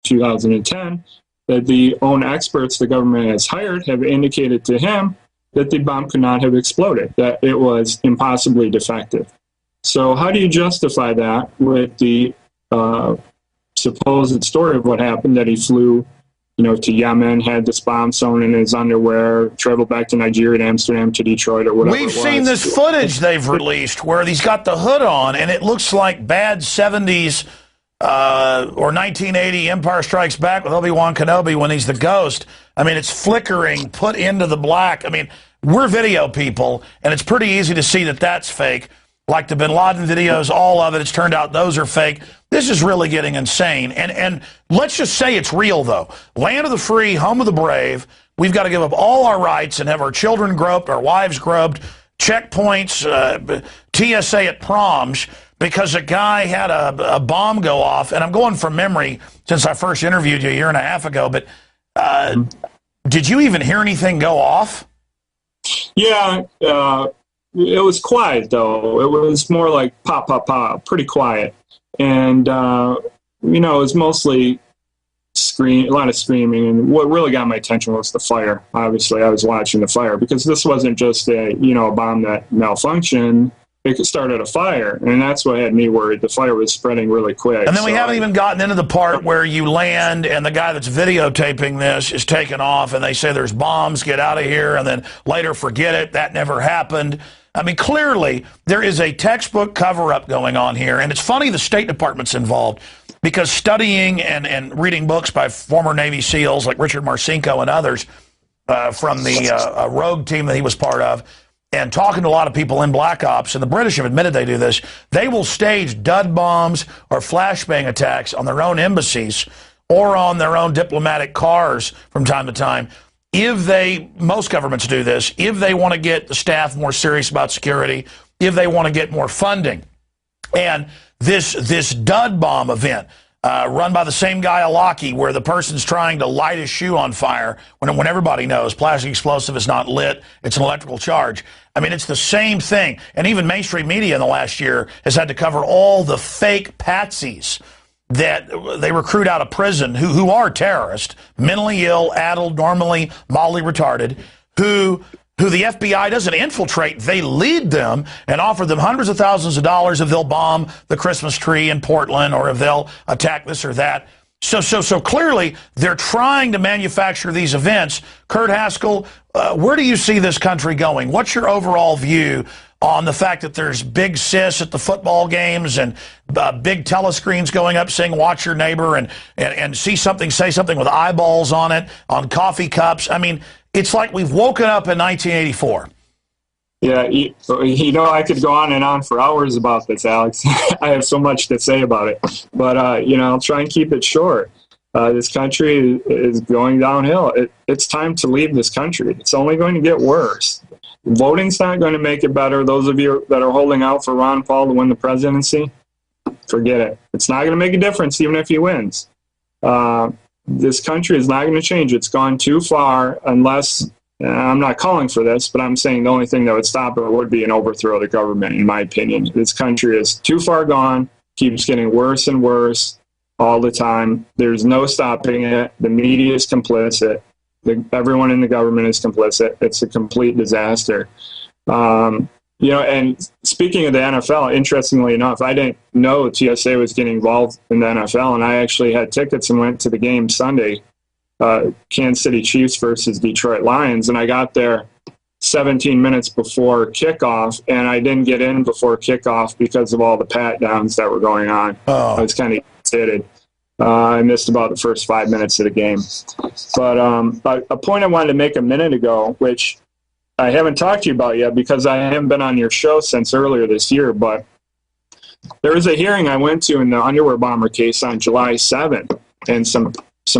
2010, that the own experts the government has hired have indicated to him that the bomb could not have exploded, that it was impossibly defective. So how do you justify that with the supposed story of what happened, that he flew, to Yemen, had this bomb sewn in his underwear, traveled back to Nigeria, to Amsterdam, to Detroit, or whatever. We've seen this footage they've released where he's got the hood on, and it looks like bad 70s or 1980 Empire Strikes Back with Obi-Wan Kenobi when he's the ghost. I mean, it's flickering, put into the black. I mean, we're video people, and it's pretty easy to see that that's fake. Like the Bin Laden videos, all of it, it's turned out those are fake. This is really getting insane. And let's just say it's real, though. Land of the free, home of the brave. We've got to give up all our rights and have our children groped, our wives groped, checkpoints, TSA at proms, because a guy had a bomb go off. And I'm going from memory since I first interviewed you a year and a half ago. But did you even hear anything go off? Yeah, it was quiet, though. It was more like pop, pop, pop, pretty quiet. And, it was mostly a lot of screaming. And what really got my attention was the fire. Obviously, I was watching the fire because this wasn't just a bomb that malfunctioned. It started a fire, and that's what had me worried. The fire was spreading really quick. And then we haven't even gotten into the part where you land and the guy that's videotaping this is taken off, and they say there's bombs, get out of here, and then later forget it, that never happened. I mean, clearly, there is a textbook cover-up going on here, and it's funny the State Department's involved, because studying and reading books by former Navy SEALs like Richard Marcinko and others from the rogue team that he was part of, and talking to a lot of people in Black Ops, and the British have admitted they do this, they will stage dud bombs or flashbang attacks on their own embassies or on their own diplomatic cars from time to time. Most governments do this, if they want to get the staff more serious about security, if they want to get more funding. And this dud bomb event, run by the same guy, Alaki, where the person's trying to light his shoe on fire when everybody knows plastic explosive is not lit, it's an electrical charge. I mean, it's the same thing. And even mainstream media in the last year has had to cover all the fake patsies that they recruit out of prison who are terrorists, mentally ill, addled, normally mildly retarded, who the FBI doesn't infiltrate. They lead them and offer them hundreds of thousands of dollars if they'll bomb the Christmas tree in Portland or if they'll attack this or that. So clearly they're trying to manufacture these events. Kurt Haskell, where do you see this country going? What's your overall view on the fact that there's big sis at the football games and big telescreens going up saying watch your neighbor and see something, say something with eyeballs on it, on coffee cups? I mean, it's like we've woken up in 1984. Yeah, I could go on and on for hours about this, Alex. I have so much to say about it. But, I'll try and keep it short. This country is going downhill. It's time to leave this country. It's only going to get worse. Voting's not going to make it better. Those of you that are holding out for Ron Paul to win the presidency, forget it. It's not going to make a difference even if he wins. This country is not going to change. It's gone too far unless, I'm not calling for this, but I'm saying the only thing that would stop it would be an overthrow of the government, in my opinion. This country is too far gone, keeps getting worse and worse all the time. There's no stopping it. The media is complicit. Everyone in the government is complicit. It's a complete disaster. And speaking of the NFL, interestingly enough, I didn't know TSA was getting involved in the NFL, and I actually had tickets and went to the game Sunday, Kansas City Chiefs versus Detroit Lions, and I got there 17 minutes before kickoff, and I didn't get in before kickoff because of all the pat-downs that were going on. I was kind of irritated. I missed about the first 5 minutes of the game. But a point I wanted to make a minute ago, which I haven't talked to you about yet because I haven't been on your show since earlier this year, but there was a hearing I went to in the underwear bomber case on July 7th, and some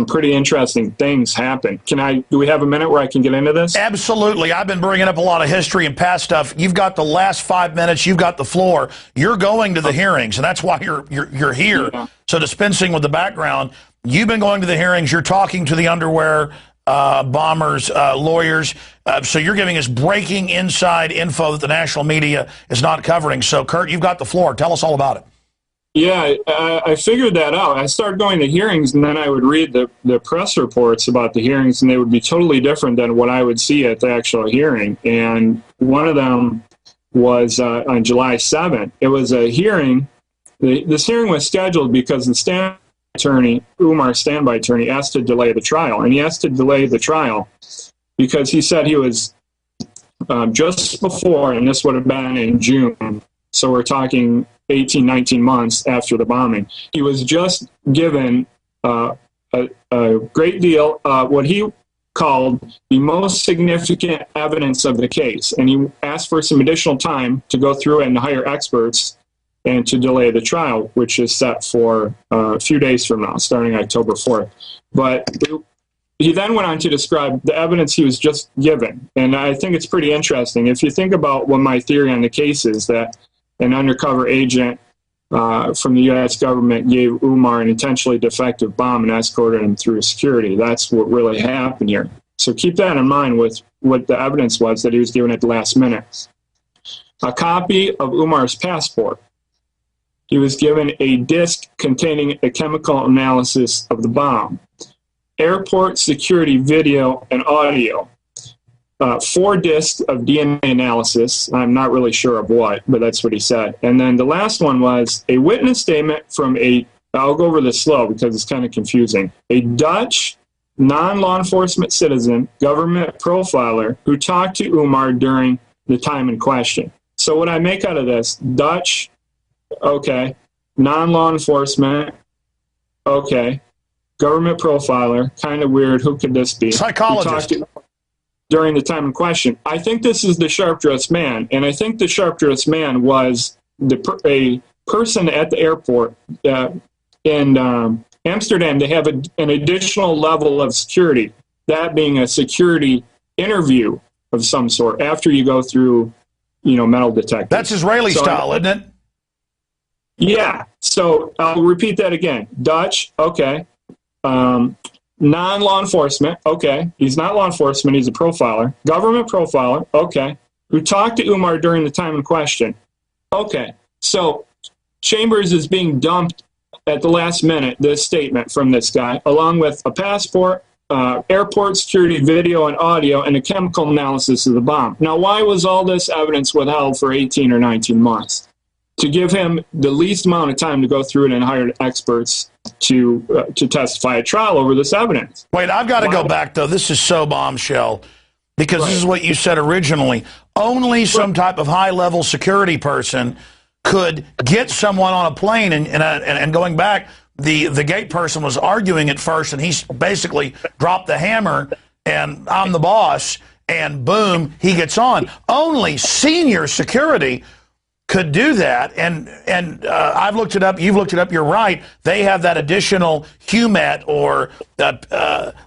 pretty interesting things happened. Do we have a minute where I can get into this? Absolutely. I've been bringing up a lot of history and past stuff. You've got the last 5 minutes. You've got the floor. You're going to the hearings, and that's why you're here. Yeah. So dispensing with the background, you've been going to the hearings. You're talking to the underwear bombers, lawyers. So you're giving us breaking inside info that the national media is not covering. So, Kurt, you've got the floor. Tell us all about it. Yeah, I figured that out. I started going to hearings, and then I would read the press reports about the hearings, and they would be totally different than what I would see at the actual hearing. And one of them was on July 7th. It was a hearing. This hearing was scheduled because the standby attorney, Umar's standby attorney, asked to delay the trial. And he asked to delay the trial because he said he was just before, and this would have been in June, so we're talking 18, 19 months after the bombing. He was just given a great deal, what he called the most significant evidence of the case. And he asked for some additional time to go through it and hire experts and to delay the trial, which is set for a few days from now, starting October 4th. But he then went on to describe the evidence he was just given. And I think it's pretty interesting. If you think about what my theory on the case is, that an undercover agent from the U.S. government gave Umar an intentionally defective bomb and escorted him through security. That's what really happened here. So keep that in mind with what the evidence was that he was given at the last minute. A copy of Umar's passport. He was given a disc containing a chemical analysis of the bomb. Airport security video and audio. 4 discs of DNA analysis. I'm not really sure of what, but that's what he said. And then the last one was a witness statement from I'll go over this slow because it's kind of confusing, a Dutch non-law enforcement citizen, government profiler, who talked to Umar during the time in question. So what I make out of this, Dutch, okay, non-law enforcement, okay, government profiler, kind of weird, who could this be? Psychologist. During the time in question. I think this is the sharp-dressed man, and I think the sharp-dressed man was a person at the airport in Amsterdam. They have an additional level of security, that being a security interview of some sort after you go through, metal detectors. That's Israeli style, isn't it? Yeah. So I'll repeat that again. Dutch, okay. Non-law enforcement, okay. He's not law enforcement, he's a profiler. Government profiler, okay. Who talked to Umar during the time in question. Okay. So Chambers is being dumped at the last minute, this statement from this guy, along with a passport, airport security video and audio, and a chemical analysis of the bomb. Now, why was all this evidence withheld for 18 or 19 months? To give him the least amount of time to go through it and hire experts to testify at trial over this evidence. Wait, I've got to go back, though. This is so bombshell, because This is what you said originally. Only some type of high-level security person could get someone on a plane, and going back, the gate person was arguing at first, and he basically dropped the hammer, and I'm the boss, and boom, he gets on. Only senior security could do that, and I've looked it up. You've looked it up. You're right. They have that additional HUMAT or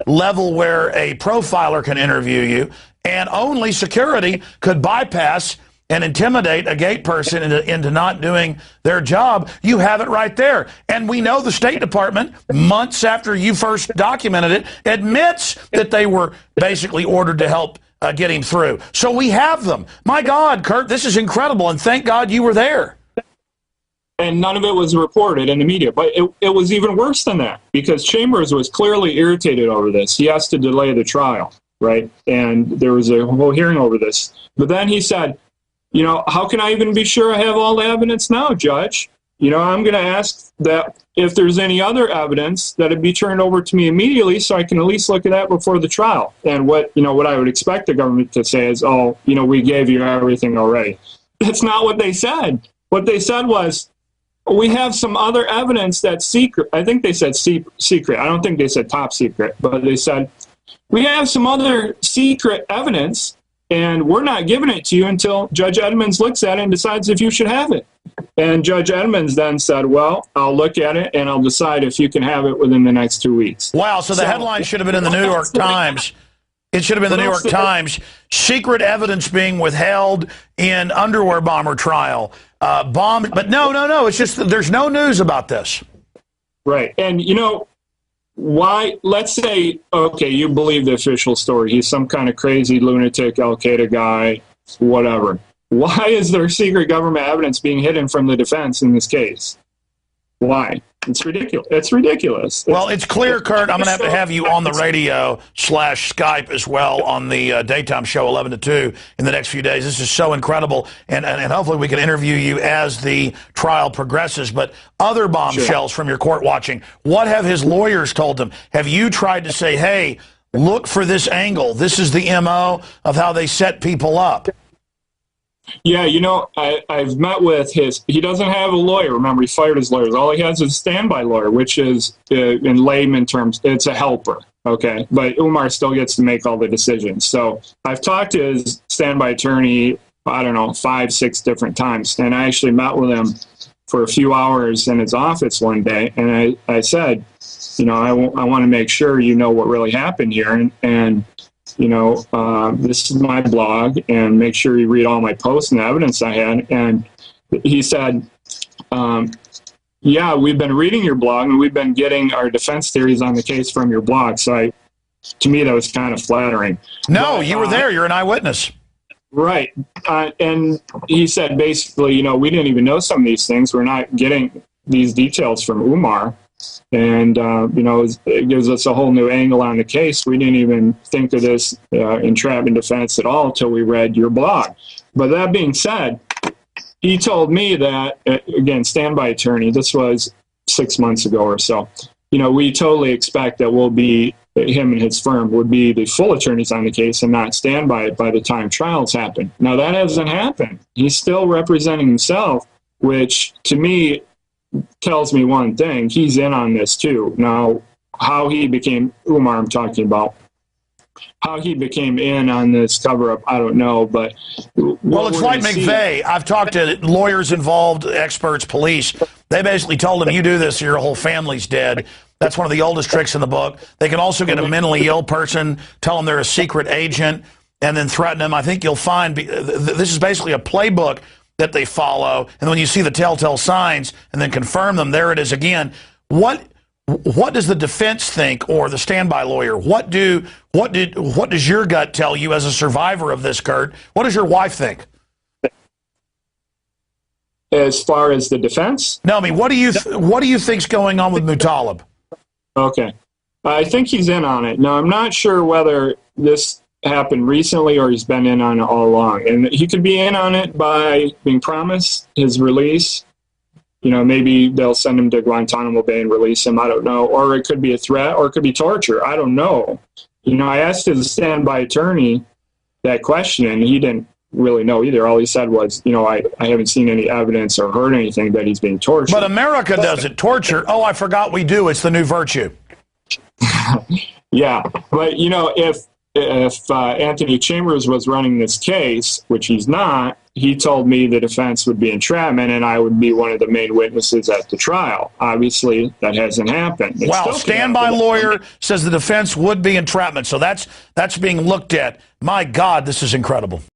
level where a profiler can interview you, and only security could bypass and intimidate a gate person into not doing their job. You have it right there, and we know the State Department, months after you first documented it, admits that they were basically ordered to help get him through. So we have them. My God, Kurt, this is incredible, and thank God you were there. And none of it was reported in the media. But it was even worse than that, because Chambers was clearly irritated over this. He asked to delay the trial, right? And there was a whole hearing over this. But then he said, how can I even be sure I have all the evidence now, Judge? I'm going to ask that if there's any other evidence that it be turned over to me immediately so I can at least look at that before the trial. And what I would expect the government to say is, we gave you everything already. That's not what they said. What they said was, we have some other evidence that's secret. I think they said secret. I don't think they said top secret, but they said, we have some other secret evidence, and we're not giving it to you until Judge Edmonds looks at it and decides if you should have it. And Judge Edmonds then said, well, I'll look at it and I'll decide if you can have it within the next 2 weeks. Wow, so the headline should have been in the New York Times. It should have been the New York Times. Secret evidence being withheld in underwear bomber trial. Bomb, but no. It's just there's no news about this. Right. And, why, let's say, okay, you believe the official story. He's some kind of crazy lunatic Al-Qaeda guy, whatever. Why is there secret government evidence being hidden from the defense in this case? Why? It's ridiculous. It's ridiculous. Well, it's clear, Kurt. I'm going to have you on the radio / Skype as well on the daytime show 11 to 2 in the next few days. This is so incredible, and hopefully we can interview you as the trial progresses. But other bombshells from your court watching, what have his lawyers told him? Have you tried to say, hey, look for this angle? This is the MO of how they set people up. Yeah, I've met with he doesn't have a lawyer. Remember, he fired his lawyers. All he has is a standby lawyer, which is, in layman terms, it's a helper, okay? But Umar still gets to make all the decisions. So I've talked to his standby attorney, I don't know, 5, 6 different times. And I actually met with him for a few hours in his office one day. And I said, I want to make sure you know what really happened here. And this is my blog, and make sure you read all my posts and the evidence I had. And he said, yeah, we've been reading your blog, and we've been getting our defense theories on the case from your blog. So to me, that was kind of flattering. No, you were there. You're an eyewitness. Right. And he said, basically, we didn't even know some of these things. We're not getting these details from Umar. And, it gives us a whole new angle on the case. We didn't even think of this entrapment defense at all until we read your blog. But that being said, he told me that, again, standby attorney, this was 6 months ago or so, we totally expect that him and his firm would be the full attorneys on the case and not standby by the time trials happen. Now, that hasn't happened. He's still representing himself, which to me tells me one thing: he's in on this too. Now, how he became Umar, I'm talking about, how he became in on this cover-up, I don't know. But well, it's like McVeigh. I've talked to lawyers involved, experts, police. They basically told him, you do this, your whole family's dead. That's one of the oldest tricks in the book. They can also get a mentally ill person, tell them they're a secret agent, and then threaten them. I think you'll find this is basically a playbook that they follow, and when you see the telltale signs and then confirm them, there it is again. What does the defense think, or the standby lawyer? What does your gut tell you as a survivor of this, Kurt? What does your wife think? As far as the defense? No, I mean, what do you think's going on with Muttalib? Okay, I think he's in on it. Now, I'm not sure whether this happened recently or he's been in on it all along. And he could be in on it by being promised his release. Maybe they'll send him to Guantanamo Bay and release him. I don't know. Or it could be a threat, or it could be torture. I don't know. I asked his standby attorney that question, and he didn't really know either. All he said was, I haven't seen any evidence or heard anything that he's being tortured. But America doesn't torture. Oh, I forgot we do. It's the new virtue. Yeah. But, if Anthony Chambers was running this case, which he's not, he told me the defense would be entrapment and I would be one of the main witnesses at the trial. Obviously, that hasn't happened. Wow, standby lawyer says the defense would be entrapment. So that's being looked at. My God, this is incredible.